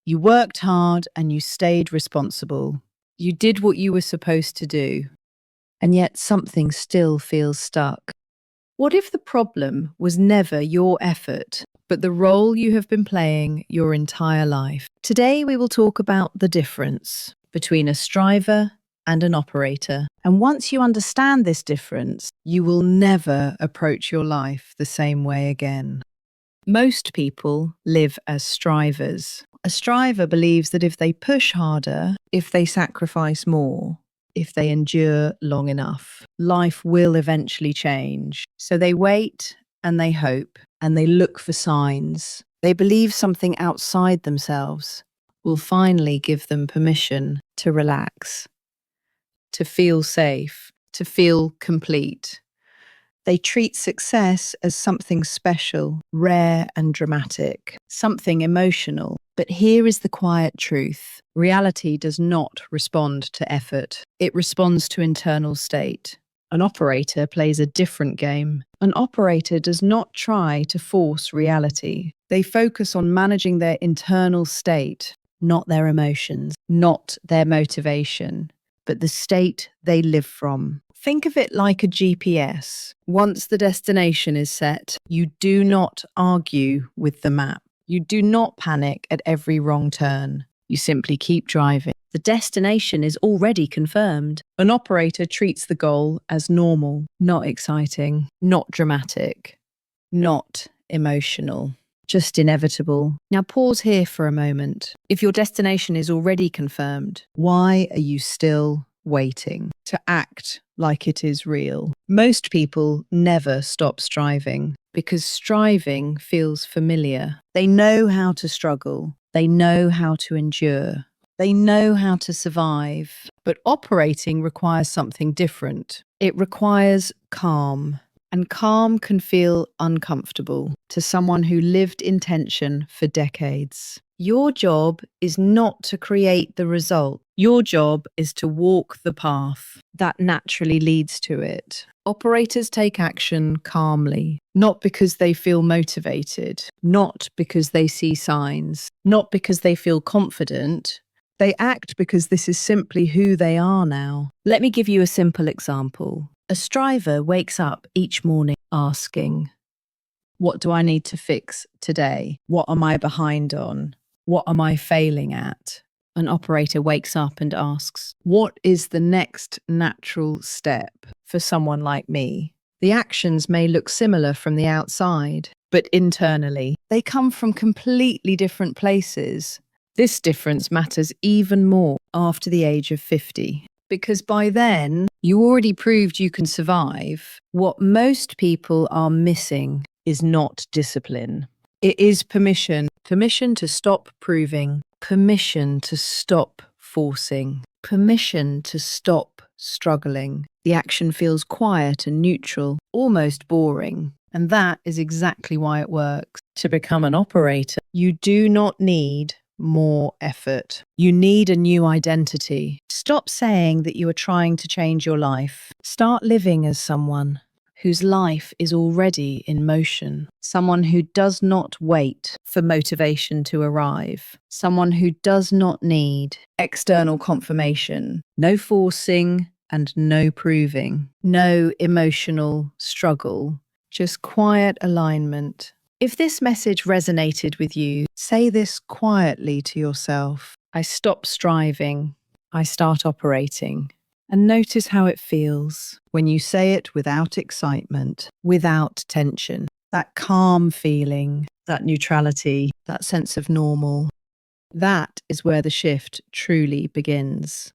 You worked hard and you stayed responsible. You did what you were supposed to do. And yet something still feels stuck. What if the problem was never your effort, but the role you have been playing your entire life? Today we will talk about the difference between a striver and an operator. And once you understand this difference, you will never approach your life the same way again. Most people live as strivers. A striver believes that if they push harder, if they sacrifice more, if they endure long enough, life will eventually change. So they wait and they hope and they look for signs. They believe something outside themselves will finally give them permission to relax, to feel safe, to feel complete. They treat success as something special, rare and dramatic, something emotional. But here is the quiet truth. Reality does not respond to effort. It responds to internal state. An operator plays a different game. An operator does not try to force reality. They focus on managing their internal state, not their emotions, not their motivation, but the state they live from. Think of it like a GPS. Once the destination is set, you do not argue with the map. You do not panic at every wrong turn. You simply keep driving. The destination is already confirmed. An operator treats the goal as normal, not exciting, not dramatic, not emotional, just inevitable. Now pause here for a moment. If your destination is already confirmed, why are you still waiting to act like it is real? Most people never stop striving because striving feels familiar. They know how to struggle. They know how to endure. They know how to survive. But operating requires something different. It requires calm. And calm can feel uncomfortable to someone who lived in tension for decades. Your job is not to create the result. Your job is to walk the path that naturally leads to it. Operators take action calmly, not because they feel motivated, not because they see signs, not because they feel confident. They act because this is simply who they are now. Let me give you a simple example. A striver wakes up each morning asking, what do I need to fix today? What am I behind on? What am I failing at? An operator wakes up and asks, what is the next natural step for someone like me? The actions may look similar from the outside, but internally, they come from completely different places. This difference matters even more after the age of 50. Because by then, you already proved you can survive. What most people are missing is not discipline. It is permission. Permission to stop proving. Permission to stop forcing. Permission to stop struggling. The action feels quiet and neutral, almost boring. And that is exactly why it works. To become an operator, you do not need more effort. You need a new identity. Stop saying that you are trying to change your life. Start living as someone whose life is already in motion. Someone who does not wait for motivation to arrive. Someone who does not need external confirmation. No forcing and no proving. No emotional struggle. Just quiet alignment. If this message resonated with you, say this quietly to yourself. I stop striving. I start operating. And notice how it feels when you say it without excitement, without tension. That calm feeling, that neutrality, that sense of normal. That is where the shift truly begins.